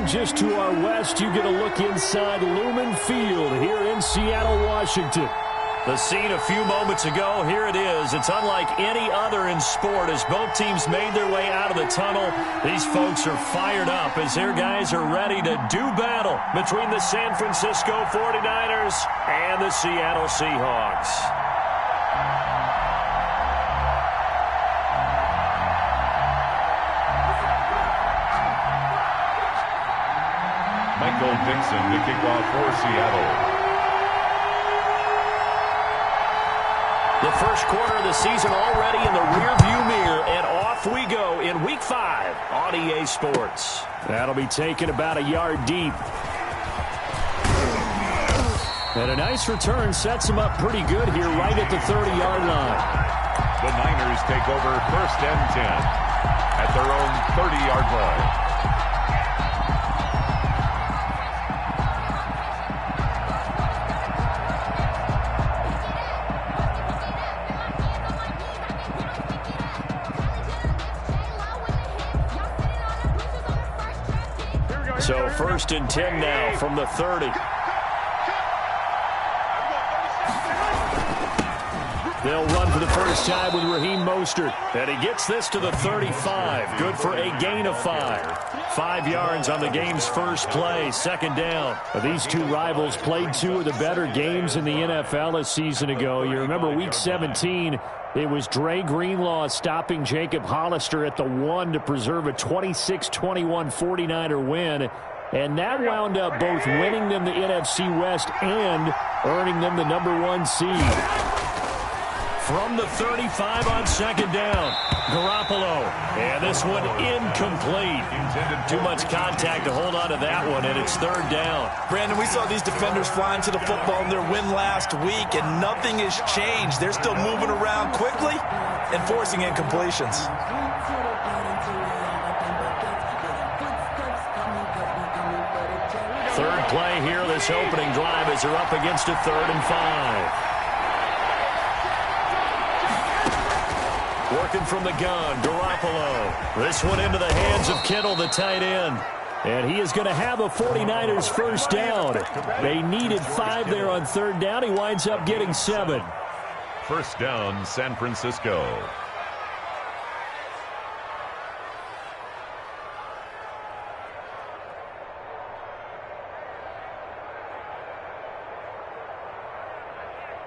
down just to our west, you get a look inside Lumen Field here in Seattle, Washington. The scene a few moments ago, here it is. It's unlike any other in sport as both teams made their way out of the tunnel. These folks are fired up as their guys are ready to do battle between the San Francisco 49ers and the Seattle Seahawks. Michael Dixon to kick off for Seattle. The first quarter of the season already in the rearview mirror, and off we go in Week 5 on EA Sports. That'll be taken about a yard deep. And a nice return sets them up pretty good here right at the 30-yard line. The Niners take over 1st and 10 at their own 30-yard line. So 1st and 10 now from the 30. They'll run for the first time with Raheem Mostert. And he gets this to the 35. Good for a gain of 5. 5 yards on the game's first play. 2nd down. These two rivals played 2 of the better games in the NFL a season ago. You remember Week 17, it was Dre Greenlaw stopping Jacob Hollister at the 1 to preserve a 26-21 49er win. And that wound up both winning them the NFC West and earning them the #1 seed. From the 35 on 2nd down, Garoppolo. And this one incomplete. Too much contact to hold on to that one, and it's 3rd down. Brandon, we saw these defenders flying to the football in their win last week, and nothing has changed. They're still moving around quickly and forcing incompletions. Third play here, this opening drive as they're up against a 3rd and 5. Working from the gun, Garoppolo. This one into the hands of Kittle, the tight end. And he is going to have a 49ers first down. They needed 5 there on 3rd down. He winds up getting 7. First down, San Francisco.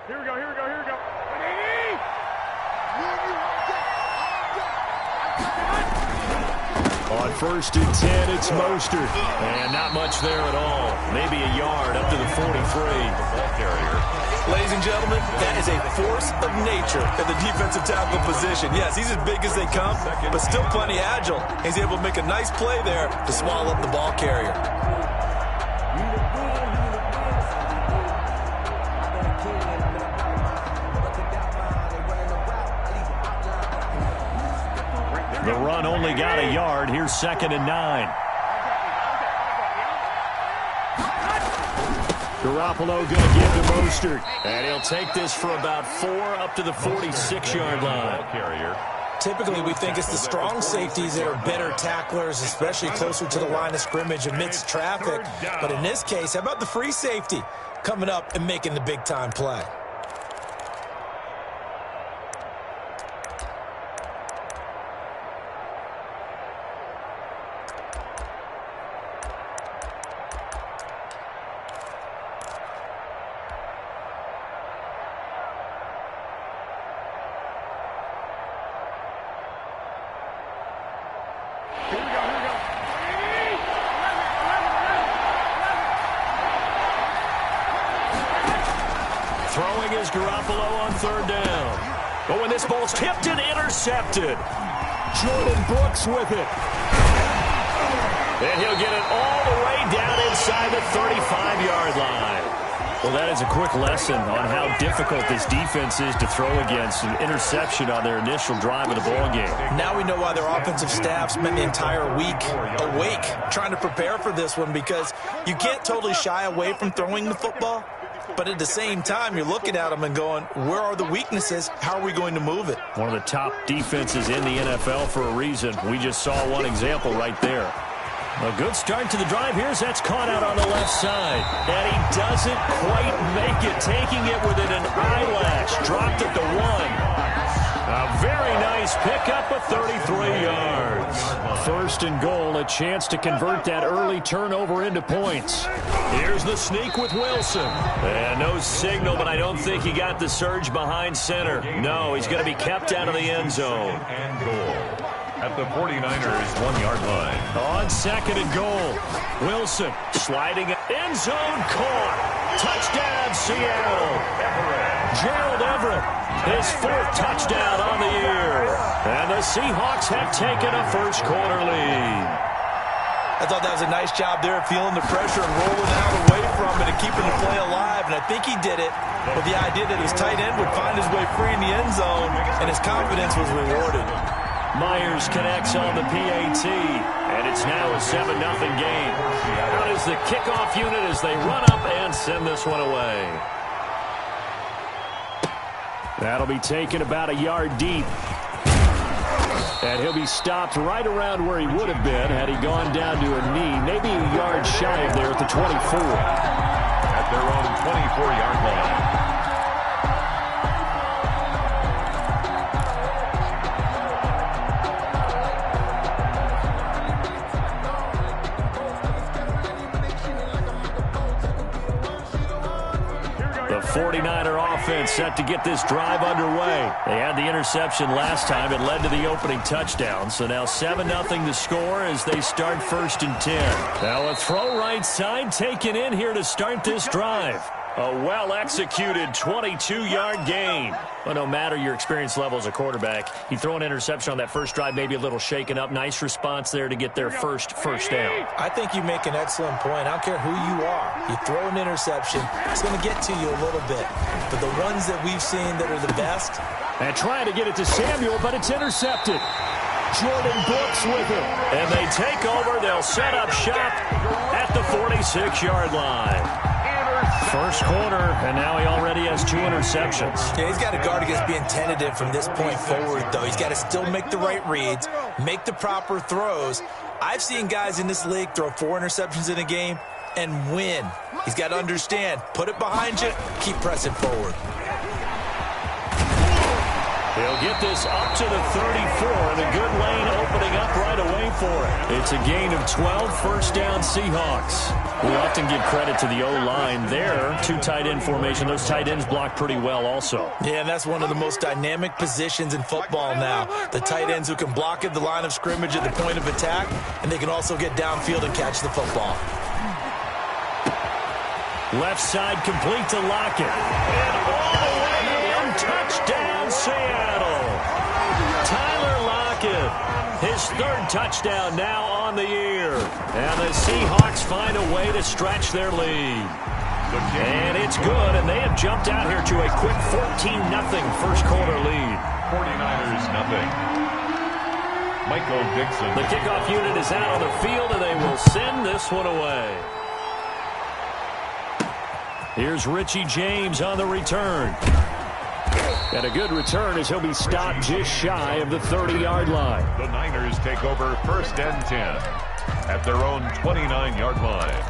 Here we go. On 1st and 10, it's Mostert. And not much there at all. Maybe a yard up to the 43. The ball carrier. Ladies and gentlemen, that is a force of nature at the defensive tackle position. Yes, he's as big as they come, but still plenty agile. He's able to make a nice play there to swallow up the ball carrier. The run only got a yard. Here's 2nd and 9. Garoppolo going to give to Mostert. And he'll take this for about 4 up to the 46-yard line. Carrier. Typically, we think it's the strong safeties that are better tacklers, especially closer to the line of scrimmage amidst traffic. But in this case, how about the free safety coming up and making the big-time play? Throwing is Garoppolo on 3rd down. Oh, and this ball's tipped and intercepted. Jordan Brooks with it. And he'll get it all the way down inside the 35-yard line. Well, that is a quick lesson on how difficult this defense is to throw against. An interception on their initial drive of the ballgame. Now we know why their offensive staff spent the entire week awake trying to prepare for this one, because you can't totally shy away from throwing the football. But at the same time, you're looking at them and going, where are the weaknesses? How are we going to move it? One of the top defenses in the NFL for a reason. We just saw one example right there. A good start to the drive. That's caught out on the left side. And he doesn't quite make it, taking it within an eyelash. Dropped at the 1. A very nice pickup of 33 yards. First and goal, a chance to convert that early turnover into points. Here's the sneak with Wilson. And no signal, but I don't think he got the surge behind center. No, he's going to be kept out of the end zone. And goal at the 49ers 1-yard line. On second and goal, Wilson sliding end zone caught. Touchdown, Seattle. Gerald Everett, his 4th touchdown on the year. And the Seahawks have taken a first-quarter lead. I thought that was a nice job there, feeling the pressure and rolling out away from it and keeping the play alive. And I think he did it with the idea that his tight end would find his way free in the end zone, and his confidence was rewarded. Myers connects on the PAT, and it's now a 7-0 game. Out is the kickoff unit as they run up and send this one away. That'll be taken about a yard deep. And he'll be stopped right around where he would have been had he gone down to a knee, maybe a yard shy of there at the 24. At their own 24-yard line. The 49er offense set to get this drive underway. They had the interception last time. It led to the opening touchdown. So now 7-0 to score as they start 1st and 10. Now a throw right side taken in here to start this drive. A well-executed 22-yard gain. But no matter your experience level as a quarterback, you throw an interception on that first drive, maybe a little shaken up. Nice response there to get their first down. I think you make an excellent point. I don't care who you are. You throw an interception, it's going to get to you a little bit. But the ones that we've seen that are the best. And trying to get it to Samuel, but it's intercepted. Jordan Brooks with it. And they take over. They'll set up shop at the 46-yard line. First quarter, and now he already has 2 interceptions. Yeah, he's got to guard against being tentative from this point forward, though. He's got to still make the right reads, make the proper throws. I've seen guys in this league throw 4 interceptions in a game and win. He's got to understand, put it behind you, keep pressing forward. He'll get this up to the 34, and a good lane opening up right away for it. It's a gain of 12, first down Seahawks. We often give credit to the O-line there. 2 tight end formation. Those tight ends block pretty well also. Yeah, and that's one of the most dynamic positions in football now. The tight ends who can block at the line of scrimmage at the point of attack, and they can also get downfield and catch the football. Left side complete to Lockett. And all the way in, touchdown Seattle. Tyler Lockett, his 3rd touchdown now on the year. And the Seahawks find a way to stretch their lead. And it's good, and they have jumped out here to a quick 14-0 first quarter lead. 49ers nothing. Michael Dixon. The kickoff unit is out on the field, and they will send this one away. Here's Richie James on the return. And a good return as he'll be stopped just shy of the 30-yard line. The Niners take over 1st and 10 at their own 29-yard line.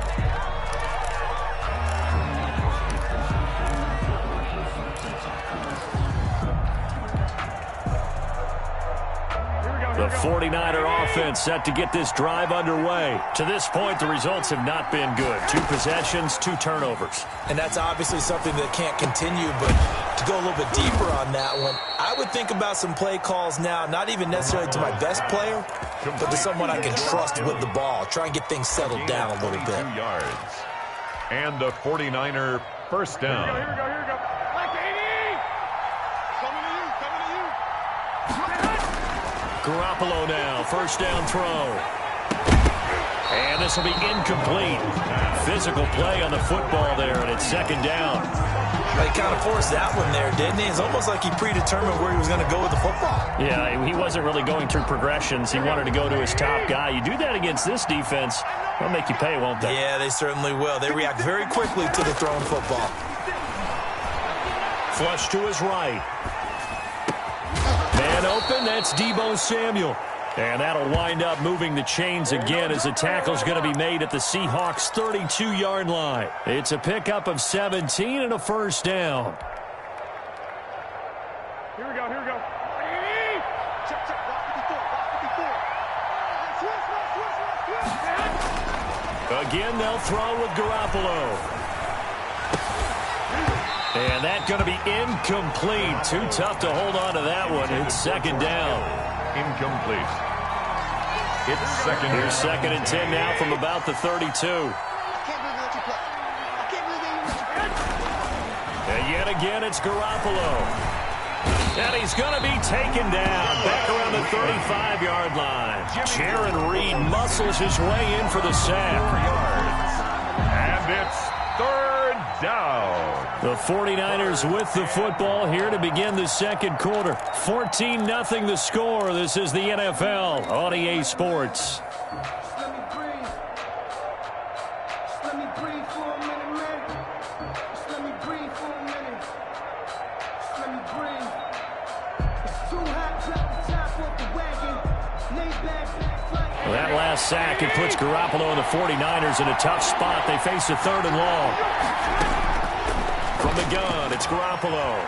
The 49er offense set to get this drive underway. To this point, the results have not been good. 2 possessions, 2 turnovers. And that's obviously something that can't continue, but to go a little bit deeper on that one, I would think about some play calls now, not even necessarily to my best player, but to someone I can trust with the ball. Try and get things settled down a little bit. 2 yards. And a 49er first down. Here we go. Garoppolo now, first down throw. And this will be incomplete. Physical play on the football there, and it's 2nd down. He kind of forced that one there, didn't he? It's almost like he predetermined where he was going to go with the football. Yeah, he wasn't really going through progressions. He wanted to go to his top guy. You do that against this defense, they'll make you pay, won't they? Yeah, they certainly will. They react very quickly to the thrown football. Flush to his right. Man open, that's Deebo Samuel. And that'll wind up moving the chains again as the tackle's going to be made at the Seahawks' 32-yard line. It's a pickup of 17 and a first down. Here we go, here we go. Again, they'll throw with Garoppolo. And that's going to be incomplete. Too tough to hold on to that one. It's second down. Incomplete. It's second. Here's second and 10 now from about the 32. And yet again, it's Garoppolo. And he's going to be taken down back around the 35-yard line. Jaron Reed muscles his way in for the sack. 4 yards. And it's third down. The 49ers with the football here to begin the second quarter. 14-0 the score. This is the NFL on EA Sports. That last sack, it puts Garoppolo and the 49ers in a tough spot. They face a third and long. From the gun, it's Garoppolo.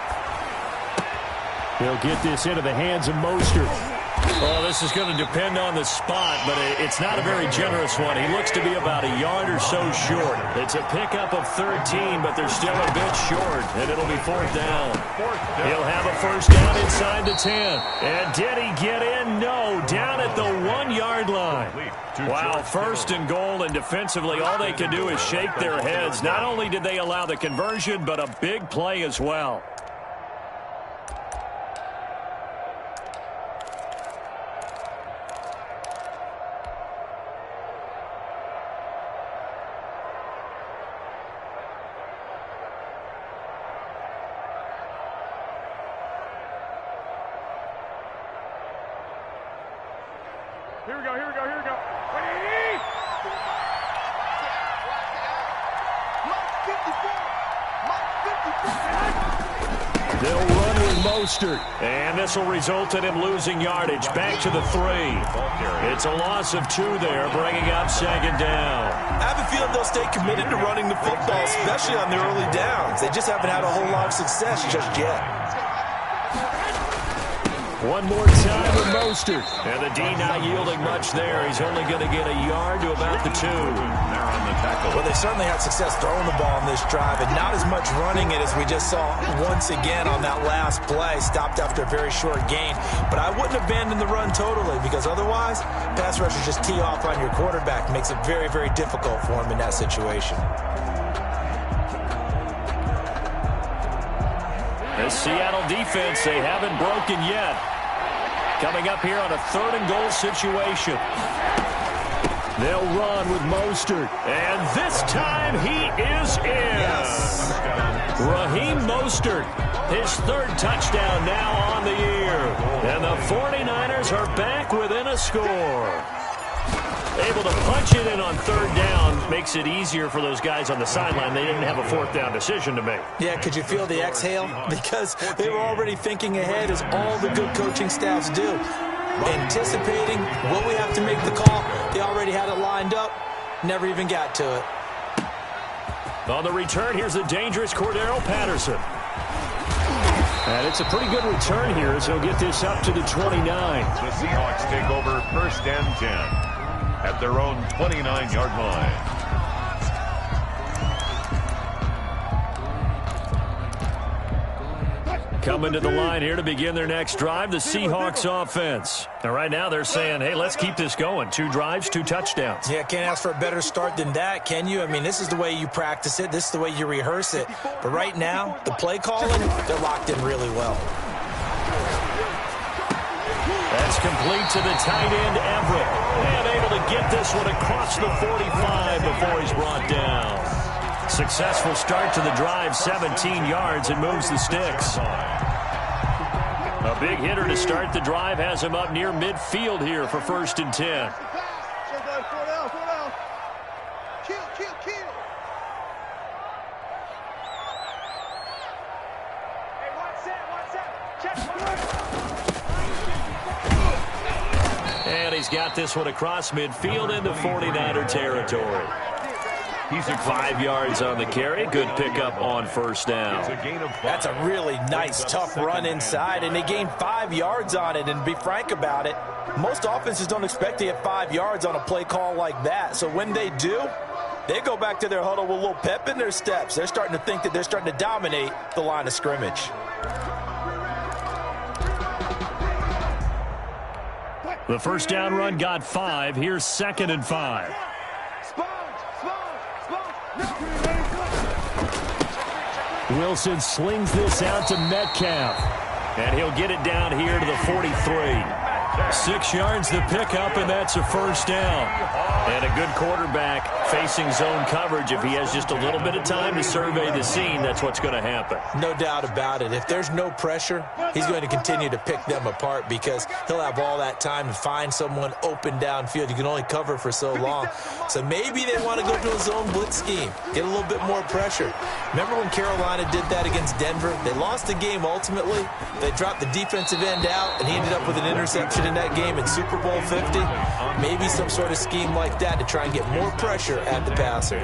They'll get this into the hands of Mostert. Oh, this is going to depend on the spot, but it's not a very generous one. He looks to be about a yard or so short. It's a pickup of 13, but they're still a bit short, and it'll be fourth down. He'll have a first down inside the 10. And did he get in? No, down at the 1-yard line. Wow, first and goal, and defensively, all they can do is shake their heads. Not only did they allow the conversion, but a big play as well. Here we go, here we go, here we go. They'll run with Mostert, and this will result in him losing yardage. Back to the 3. It's a loss of 2 there, bringing up second down. I have a feeling they'll stay committed to running the football, especially on the early downs. They just haven't had a whole lot of success just yet. One more time with Mostert. And the D not yielding much there. He's only going to get a yard to about the 2. There on the tackle. Well, they certainly had success throwing the ball on this drive, and not as much running it as we just saw once again on that last play. Stopped after a very short gain. But I wouldn't abandon the run totally, because otherwise, pass rushers just tee off on your quarterback. Makes it very, very difficult for him in that situation. The Seattle defense, they haven't broken yet. Coming up here on a third and goal situation. They'll run with Mostert. And this time he is in. Yes. Raheem Mostert, his third touchdown now on the year. And the 49ers are back within a score. Able to punch it in on third down makes it easier for those guys on the sideline. They didn't have a fourth down decision to make. Yeah, could you feel the exhale? Because they were already thinking ahead, as all the good coaching staffs do. Anticipating, will we have to make the call? They already had it lined up, never even got to it. On the return, here's the dangerous Cordero Patterson. And it's a pretty good return here as he'll get this up to the 29. The Seahawks take over first and 10 at their own 29-yard line. Coming to the line here to begin their next drive, the Seahawks offense. And right now they're saying, hey, let's keep this going. 2 drives, 2 touchdowns. Yeah, can't ask for a better start than that, can you? I mean, this is the way you practice it. This is the way you rehearse it. But right now, the play calling, they're locked in really well. That's complete to the tight end, Everett. And able to get this one across the 45 before he's brought down. Successful start to the drive, 17 yards, and moves the sticks. A big hitter to start the drive has him up near midfield here for first and 10. he's got this one across midfield into 49er territory. He's 5 yards on the carry. Good pickup on first down. That's a really nice, tough run inside, and they gained 5 yards on it. And to be frank about it, most offenses don't expect to get 5 yards on a play call like that. So when they do, they go back to their huddle with a little pep in their steps. They're starting to think that they're starting to dominate the line of scrimmage. The first down run got 5. Here's 2nd and 5. Wilson slings this out to Metcalf. And he'll get it down here to the 43. 6 yards the pickup, and that's a first down. And a good quarterback facing zone coverage. If he has just a little bit of time to survey the scene, that's what's going to happen. No doubt about it. If there's no pressure, he's going to continue to pick them apart because he'll have all that time to find someone open downfield. You can only cover for so long. So maybe they want to go to a zone blitz scheme, get a little bit more pressure. Remember when Carolina did that against Denver? They lost the game ultimately. They dropped the defensive end out, and he ended up with an interception in that game in Super Bowl 50. Maybe some sort of scheme like that to try and get more pressure at the passer.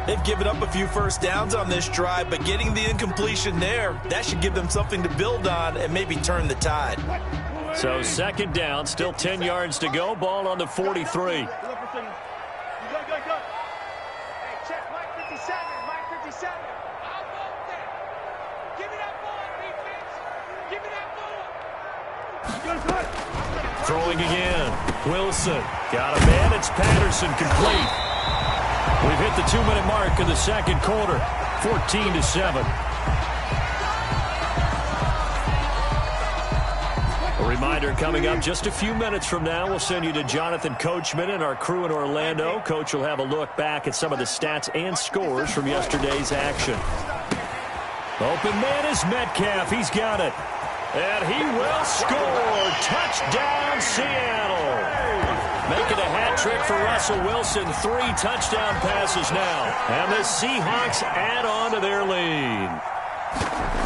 They've given up a few first downs on this drive, but getting the incompletion there, that should give them something to build on and maybe turn the tide. So 2nd down, still 10 yards to go. Ball on the 43. Throwing again. Wilson. Got a man. It's Patterson complete. We've hit the 2-minute mark of the second quarter. 14-7. A reminder coming up just a few minutes from now. We'll send you to Jonathan Coachman and our crew in Orlando. Coach will have a look back at some of the stats and scores from yesterday's action. Open man is Metcalf. He's got it. And he will score. Touchdown, Seattle. Making a hat trick for Russell Wilson. 3 touchdown passes now. And the Seahawks add on to their lead.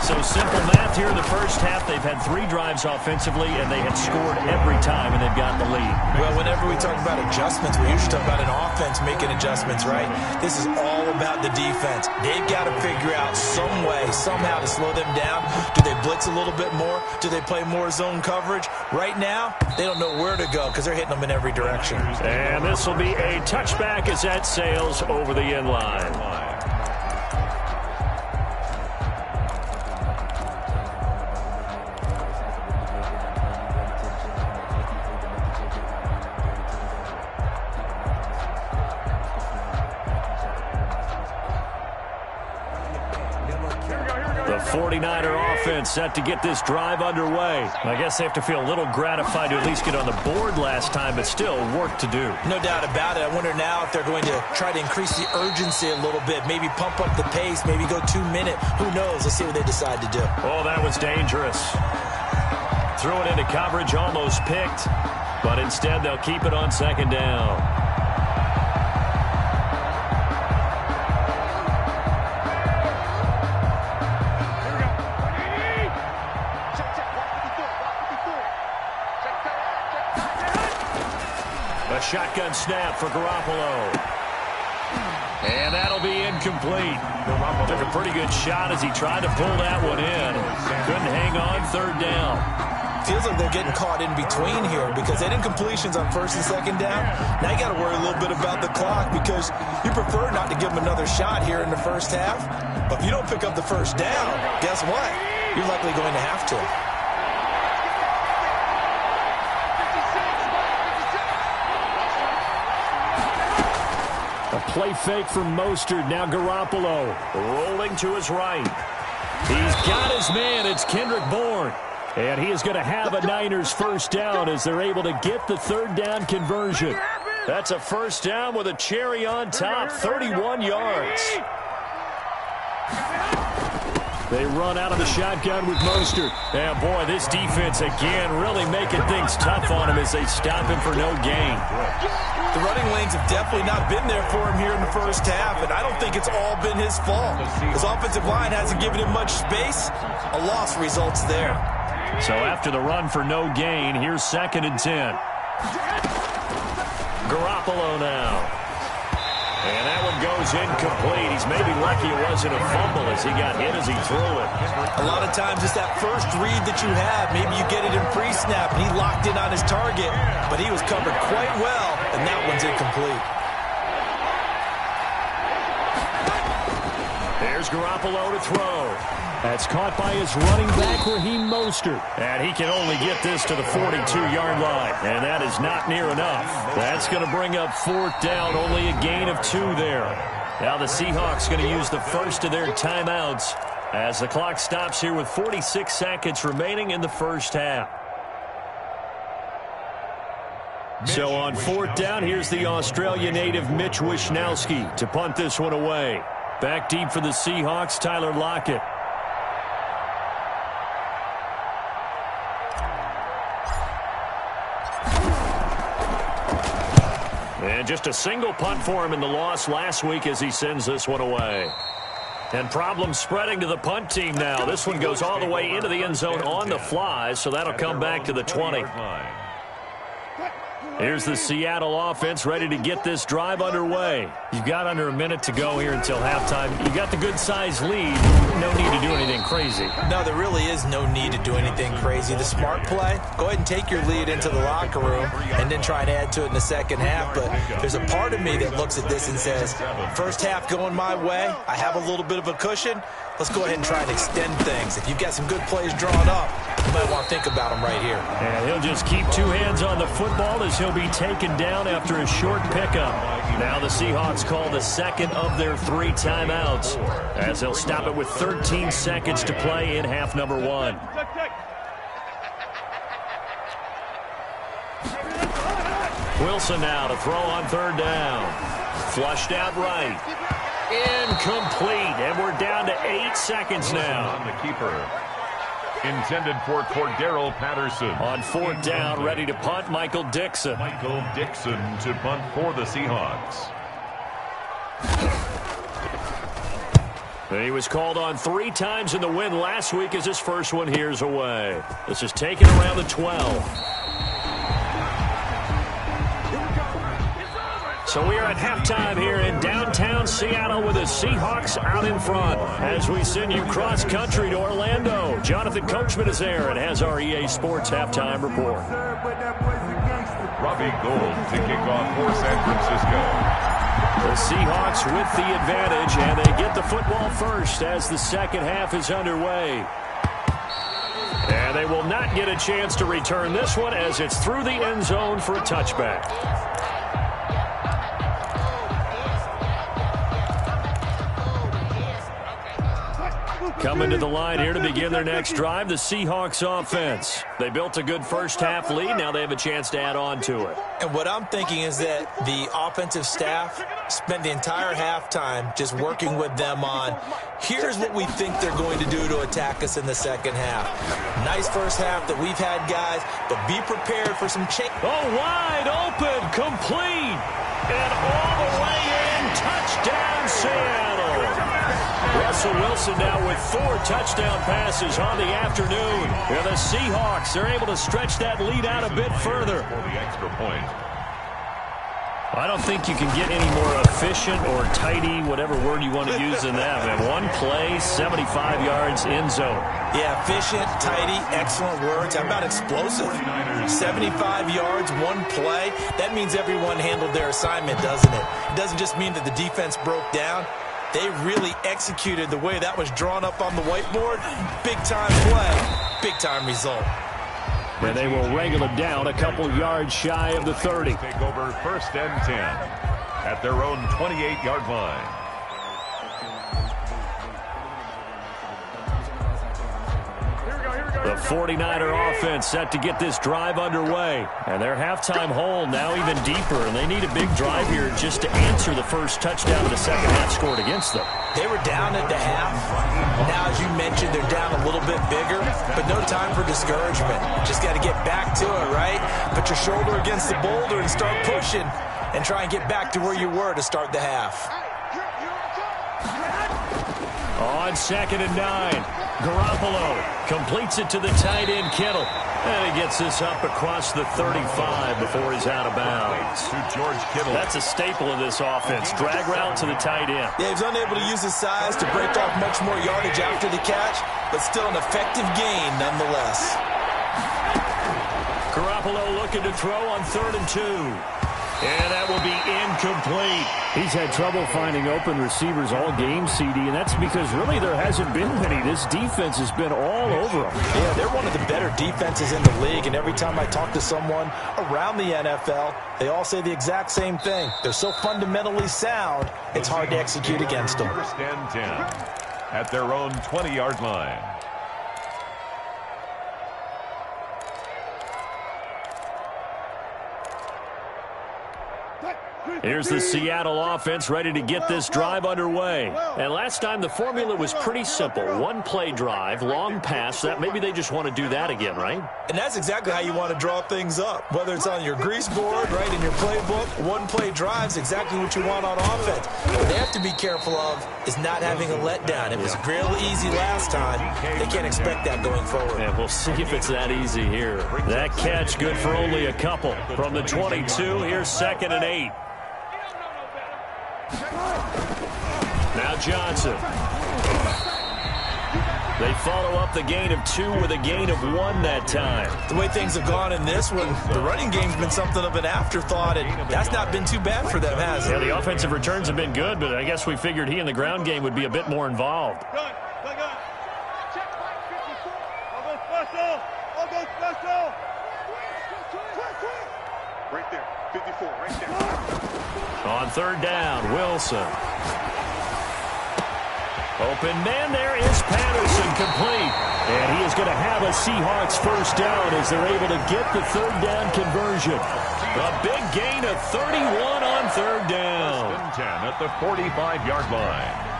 So simple math here in the first half. They've had 3 drives offensively, and they have scored every time, and they've got the lead. Well, whenever we talk about adjustments, we usually talk about an offense making adjustments, right? This is all about the defense. They've got to figure out some way, somehow to slow them down. Do they blitz a little bit more? Do they play more zone coverage? Right now, they don't know where to go because they're hitting them in every direction. And this will be a touchback as that sails over the end line. The 49er offense set to get this drive underway. I guess they have to feel a little gratified to at least get on the board last time, but still work to do. No doubt about it. I wonder now if they're going to try to increase the urgency a little bit, maybe pump up the pace, maybe go 2-minute. Who knows? Let's see what they decide to do. Oh, that was dangerous. Threw it into coverage, almost picked, but instead they'll keep it on 2nd down. A shotgun snap for Garoppolo. And that'll be incomplete. Took a pretty good shot as he tried to pull that one in. Couldn't hang on 3rd down. Feels like they're getting caught in between here because they did incompletions on 1st and 2nd down. Now you got to worry a little bit about the clock because you prefer not to give them another shot here in the first half. But if you don't pick up the first down, guess what? You're likely going to have to. A play fake from Mostert. Now Garoppolo rolling to his right. He's got his man. It's Kendrick Bourne. And he is going to have a Niners first down as they're able to get the 3rd down conversion. That's a first down with a cherry on top. 31 yards. They run out of the shotgun with Mostert. Yeah, boy, this defense again really making things tough on him as they stop him for no gain. The running lanes have definitely not been there for him here in the first half, and I don't think it's all been his fault. His offensive line hasn't given him much space. A loss results there. So after the run for no gain, here's 2nd and 10. Garoppolo now. And that one goes incomplete. He's maybe lucky it wasn't a fumble as he got hit as he threw it. A lot of times it's that first read that you have. Maybe you get it in pre-snap, and he locked in on his target, but he was covered quite well, and that one's incomplete. There's Garoppolo to throw. That's caught by his running back, Raheem Mostert. And he can only get this to the 42-yard line. And that is not near enough. That's going to bring up 4th down, only a gain of 2 there. Now the Seahawks going to use the first of their timeouts as the clock stops here with 46 seconds remaining in the first half. So on 4th down, here's the Australia native Mitch Wishnowsky to punt this one away. Back deep for the Seahawks, Tyler Lockett. And just a single punt for him in the loss last week as he sends this one away. And problems spreading to the punt team now. This one goes all the way into the end zone on the fly, so that'll come back to the 20. Here's the Seattle offense ready to get this drive underway. You've got under a minute to go here until halftime. You got the good-sized lead. No need to do anything crazy. No, there really is no need to do anything crazy. The smart play, go ahead and take your lead into the locker room and then try and add to it in the second half. But there's a part of me that looks at this and says, first half going my way, I have a little bit of a cushion. Let's go ahead and try and extend things. If you've got some good plays drawn up, you might want to think about them right here. And he'll just keep 2 hands on the football as he'll be taken down after a short pickup. Now the Seahawks call the second of their 3 timeouts as they'll stop it with 13 seconds to play in half number 1. Wilson now to throw on 3rd down. Flushed out right. Incomplete, and we're down to 8 seconds now. On the keeper. Intended for Cordero Patterson. On 4th down, ready to punt, Michael Dixon. Michael Dixon to punt for the Seahawks. He was called on 3 times in the win last week as his first one here's away. This is taken around the 12. So we are at halftime here in downtown Seattle with the Seahawks out in front. As we send you cross-country to Orlando, Jonathan Coachman is there and has our EA Sports halftime report. Robbie Gould to kick off for San Francisco. The Seahawks with the advantage, and they get the football first as the second half is underway. And they will not get a chance to return this one as it's through the end zone for a touchback. Coming to the line here to begin their next drive, the Seahawks offense. They built a good first half lead. Now they have a chance to add on to it. And what I'm thinking is that the offensive staff spent the entire halftime just working with them on, here's what we think they're going to do to attack us in the second half. Nice first half that we've had, guys, but be prepared for some change. Oh, wide open, complete, and all the way in, touchdown Seattle. Russell Wilson now with 4 touchdown passes on the afternoon. And the Seahawks, they're able to stretch that lead out a bit further. For the extra point. I don't think you can get any more efficient or tidy, whatever word you want to use in that. Man, 1 play, 75 yards, end zone. Yeah, efficient, tidy, excellent words. How about explosive? 75 yards, 1 play. That means everyone handled their assignment, doesn't it? It doesn't just mean that the defense broke down. They really executed the way that was drawn up on the whiteboard. Big-time play, big-time result. And they will wrangle it down a couple yards shy of the 30. Take over 1st and 10 at their own 28-yard line. The 49er offense set to get this drive underway. And their halftime hole now even deeper, and they need a big drive here just to answer the first touchdown of the second half scored against them. They were down at the half. Now, as you mentioned, they're down a little bit bigger, but no time for discouragement. Just got to get back to it, right? Put your shoulder against the boulder and start pushing and try and get back to where you were to start the half. On 2nd and 9. Garoppolo completes it to the tight end, Kittle. And he gets this up across the 35 before he's out of bounds. To George Kittle. That's a staple of this offense. Drag route to the tight end. Yeah, he's unable to use his size to break off much more yardage after the catch, but still an effective gain nonetheless. Garoppolo looking to throw on 3rd and 2. And that will be incomplete. He's had trouble finding open receivers all game, CD, and that's because really there hasn't been many. This defense has been all over them. Yeah, they're one of the better defenses in the league, and every time I talk to someone around the NFL, they all say the exact same thing. They're so fundamentally sound, it's hard to execute against them. 1st and 10 at their own 20-yard line. Here's the Seattle offense ready to get this drive underway. And last time the formula was pretty simple. One-play drive, long pass. That maybe they just want to do that again, right? And that's exactly how you want to draw things up. Whether it's on your grease board, right, in your playbook, one-play drive's exactly what you want on offense. What they have to be careful of is not having a letdown. It was real easy last time. They can't expect that going forward. And we'll see if it's that easy here. That catch good for only a couple. From the 22, here's 2nd and 8. Now Johnson. They follow up the gain of 2 with a gain of 1 that time. The way things have gone in this one, the running game's been something of an afterthought, and that's not been too bad for them, has it? Yeah, the offensive returns have been good, but I guess we figured he in the ground game would be a bit more involved. Gun. Check 54. I'll go special. Right there. 54, right there. On 3rd down, Wilson. Open man, there is Patterson, complete. And he is going to have a Seahawks 1st down as they're able to get the 3rd down conversion. A big gain of 31 on 3rd down. 1st and 10 at the 45-yard line.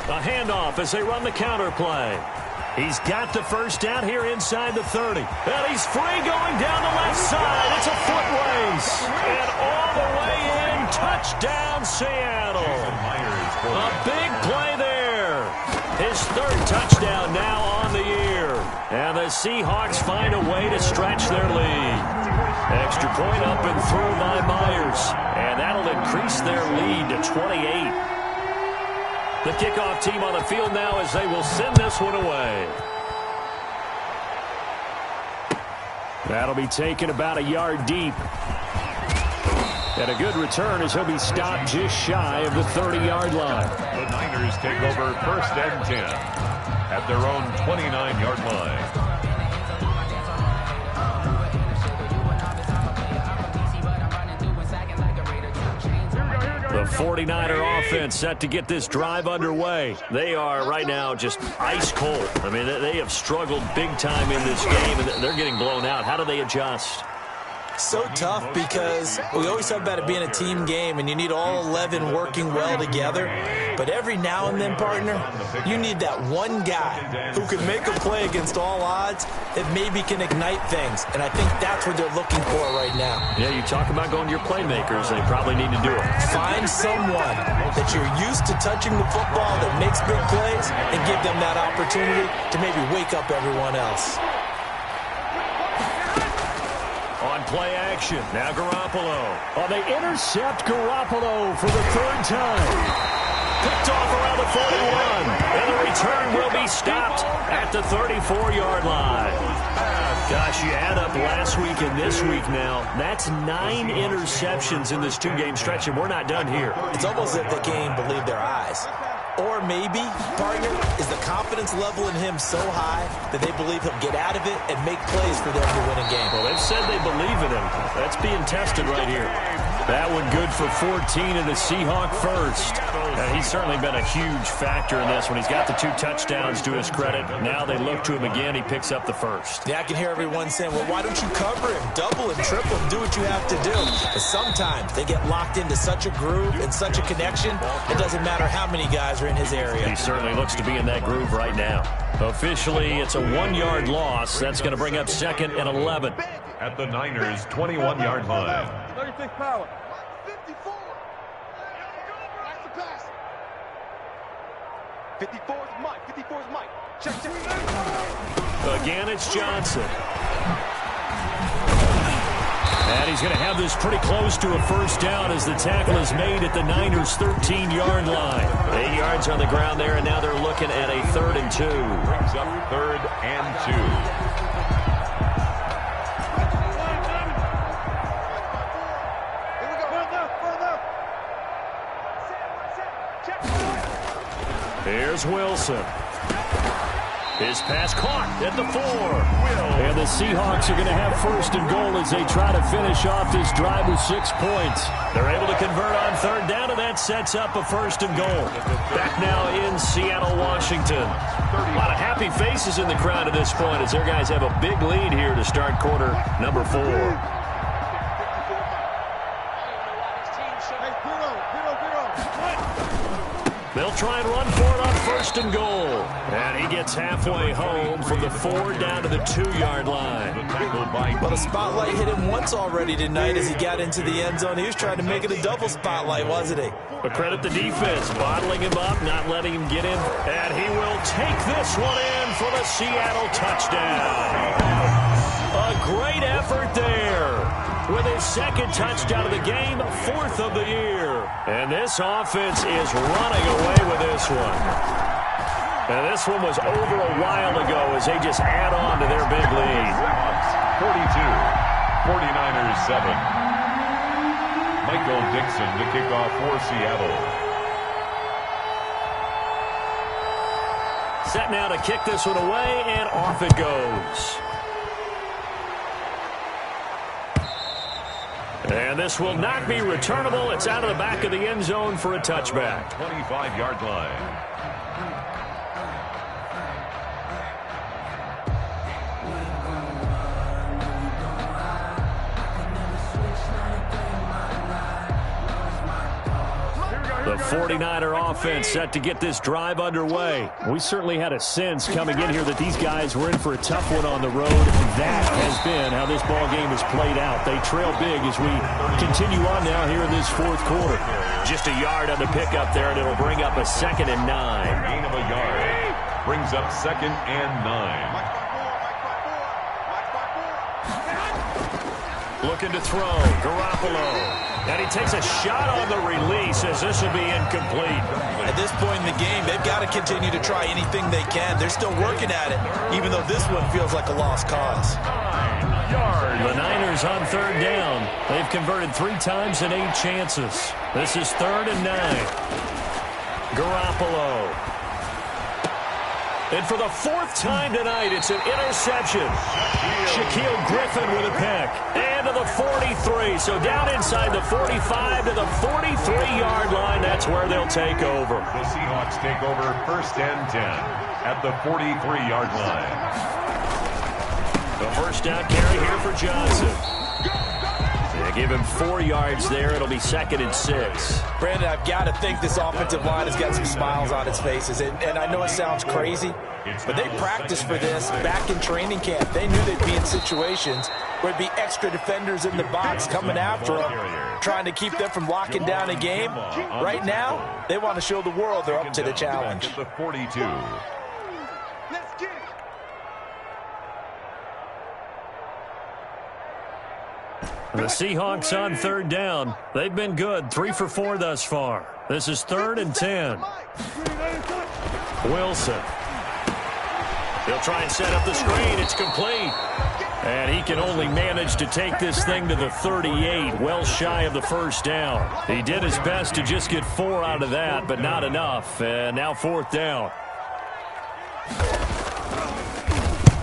A handoff as they run the counter play. He's got the 1st down here inside the 30. And he's free going down the left side. It's a foot race. And all the way in, touchdown Seattle. A big play there. His 3rd touchdown now on the year. And the Seahawks find a way to stretch their lead. Extra point up and through by Myers. And that'll increase their lead to 28. The kickoff team on the field now as they will send this one away. That'll be taken about a yard deep. And a good return as he'll be stopped just shy of the 30-yard line. The Niners take over 1st and 10 at their own 29-yard line. The 49er offense set to get this drive underway. They are right now just ice cold. I mean, they have struggled big time in this game, and they're getting blown out. How do they adjust? So tough because we always talk about it being a team game and you need all 11 working well together. But every now and then, partner, you need that one guy who can make a play against all odds that maybe can ignite things. And I think that's what they're looking for right now. Yeah, you talk about going to your playmakers. They probably need to do it. Find someone that you're used to touching the football that makes big plays and give them that opportunity to maybe wake up everyone else. On play action, now Garoppolo. Oh, they intercept Garoppolo for the 3rd time. Picked off around the 41. And the return will be stopped at the 34-yard line. Gosh, you add up last week and this week now. That's 9 interceptions in this 2-game stretch, and we're not done here. It's almost as if they can't even believe their eyes. Or maybe, partner, is the confidence level in him so high that they believe he'll get out of it and make plays for them to win a game. Well, they've said they believe in him. That's being tested right here. That one good for 14 and a Seahawk first. He's certainly been a huge factor in this one. He's got the 2 touchdowns to his credit. Now they look to him again. He picks up the first. Yeah, I can hear everyone saying, well, why don't you cover him? Double him, triple him, do what you have to do. But sometimes they get locked into such a groove and such a connection, it doesn't matter how many guys are in his area. He certainly looks to be in that groove right now. Officially, it's a 1-yard loss. That's going to bring up 2nd and 11. At the Niners' 21-yard line. 36 power. 54. That's the pass. 54 is Mike. 54 is Mike. Check. Again, it's Johnson. And he's going to have this pretty close to a first down as the tackle is made at the Niners' 13-yard line. 8 yards on the ground there, and now they're looking at a 3rd and 2. Brings up 3rd and 2. Here's Wilson. His pass caught at the 4. And the Seahawks are going to have 1st and goal as they try to finish off this drive with 6 points. They're able to convert on 3rd down, and that sets up a 1st and goal. Back now in Seattle, Washington. A lot of happy faces in the crowd at this point as their guys have a big lead here to start quarter number 4. They'll try and run for it on 1st and goal. And he gets halfway home from the 4 down to the 2-yard line. Well, the spotlight hit him once already tonight as he got into the end zone. He was trying to make it a double spotlight, wasn't he? But credit the defense, bottling him up, not letting him get in. And he will take this one in for the Seattle touchdown. A great effort there. With his 2nd touchdown of the game, 4th of the year. And this offense is running away with this one. And this one was over a while ago as they just add on to their big lead. 42, 49ers 7. Michael Dixon to kick off for Seattle. Set now to kick this one away, and off it goes. And this will not be returnable. It's out of the back of the end zone for a touchback. 25-yard line. The 49er offense set to get this drive underway. We certainly had a sense coming in here that these guys were in for a tough one on the road. That has been how this ball game has played out. They trail big as we continue on now here in this 4th quarter. Just a yard on the pickup there, and it'll bring up a 2nd and 9. Gain of a yard. Brings up 2nd and 9. Looking to throw, Garoppolo. And he takes a shot on the release as this will be incomplete. At this point in the game, they've got to continue to try anything they can. They're still working at it, even though this one feels like a lost cause. 9 yards. The Niners on 3rd down. They've converted 3 times in 8 chances. This is 3rd and 9. Garoppolo. And for the 4th time tonight, it's an interception. Shaquille Griffin with a pick. And to the 43. So down inside the 45 to the 43-yard line. That's where they'll take over. The Seahawks take over 1st and 10 at the 43-yard line. The first down carry here for Johnson. They give him 4 yards there. It'll be 2nd and 6. Brandon, I've got to think this offensive line has got some smiles on its faces. And I know it sounds crazy, but they practiced for this back in training camp. They knew they'd be in situations where it'd be extra defenders in the box coming after them, trying to keep them from locking down a game. Right now, they want to show the world they're up to the challenge. The 42. Let's get it. The Seahawks on 3rd down. They've been good, 3 for 4 thus far. This is 3rd and 10. Wilson. He'll try and set up the screen. It's complete. And he can only manage to take this thing to the 38, well shy of the first down. He did his best to just get 4 out of that, but not enough. And now 4th down.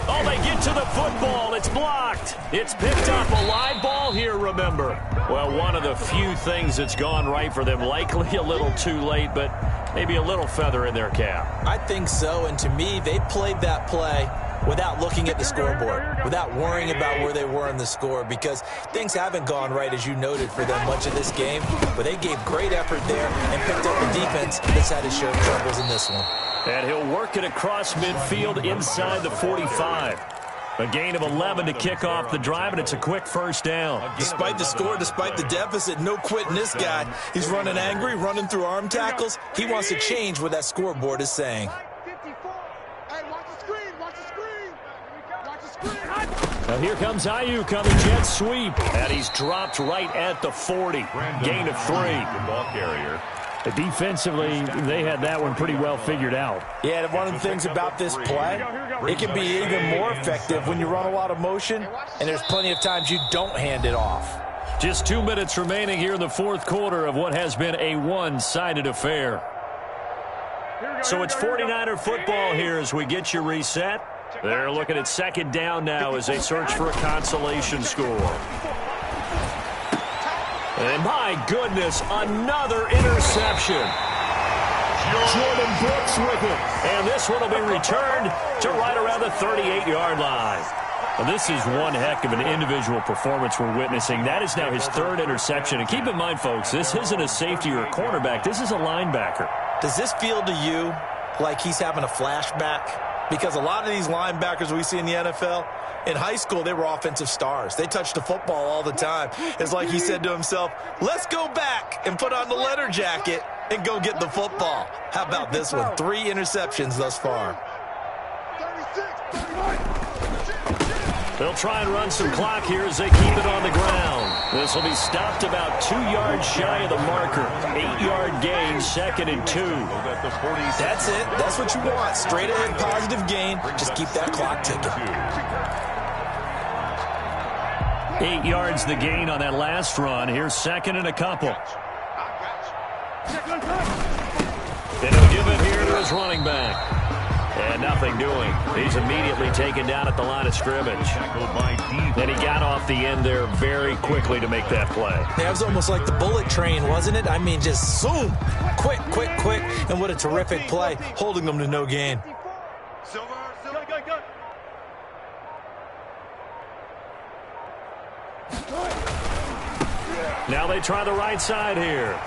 Oh, Oh, they get to the football. It's blocked. It's picked up. A live ball here, remember. Well, one of the few things that's gone right for them. Likely a little too late, but maybe a little feather in their cap. I think so, and to me, they played that play without looking at the scoreboard, without worrying about where they were in the score, because things haven't gone right, as you noted, for them much of this game. But they gave great effort there and picked up a defense that's had his share of troubles in this one. And he'll work it across midfield inside the 45. A gain of 11 to kick off the drive, and it's a quick first down. Despite the score, despite the deficit, no quitting this guy. He's running angry, running through arm tackles. He wants to change what that scoreboard is saying. Now here comes Ayuk on the jet sweep. And he's dropped right at the 40. Gain of 3. The ball carrier. Defensively, they had that one pretty well figured out. Yeah, and one of the things about this play, it can be even more effective when you run a lot of motion, and there's plenty of times you don't hand it off. Just 2 minutes remaining here in the fourth quarter of what has been a one-sided affair. So it's 49er football here as we get you reset. They're looking at second down now as they search for a consolation score. And my goodness, another interception. Jordan Brooks with it. And this one will be returned to right around the 38-yard line. Well, this is one heck of an individual performance we're witnessing. That is now his third interception. And keep in mind, folks, this isn't a safety or a cornerback. This is a linebacker. Does this feel to you like he's having a flashback? Because a lot of these linebackers we see in the NFL, in high school, they were offensive stars. They touched the football all the time. It's like he said to himself, let's go back and put on the leather jacket and go get the football. How about this one? 3 interceptions thus far. They'll try and run some clock here as they keep it on the ground. This will be stopped about 2 yards shy of the marker. 8-yard gain, 2nd and 2. That's it. That's what you want. Straight ahead, positive gain. Just keep that clock ticking. 8 yards the gain on that last run. Here's 2nd and a couple. And he'll give it here to his running back. And nothing doing. He's immediately taken down at the line of scrimmage. And he got off the end there very quickly to make that play. That was almost like the bullet train, wasn't it? I mean, just zoom. Quick, quick, quick. And what a terrific play, holding them to no gain. Now they try the right side here.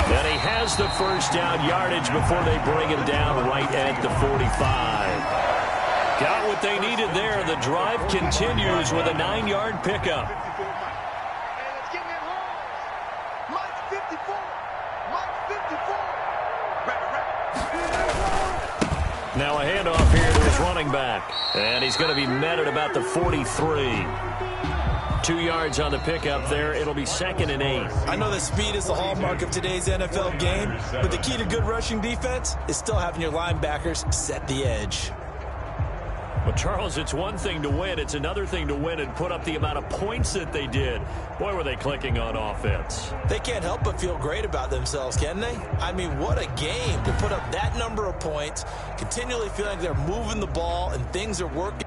And he has the first down yardage before they bring him down right at the 45. Got what they needed there. The drive continues with a 9-yard pickup. Now a handoff here to his running back. And he's going to be met at about the 43. 2 yards on the pickup there. It'll be 2nd and 8. I know that speed is the hallmark of today's NFL game, but the key to good rushing defense is still having your linebackers set the edge. Well, Charles, it's one thing to win. It's another thing to win and put up the amount of points that they did. Boy, were they clicking on offense. They can't help but feel great about themselves, can they? I mean, what a game to put up that number of points, continually feeling like they're moving the ball and things are working.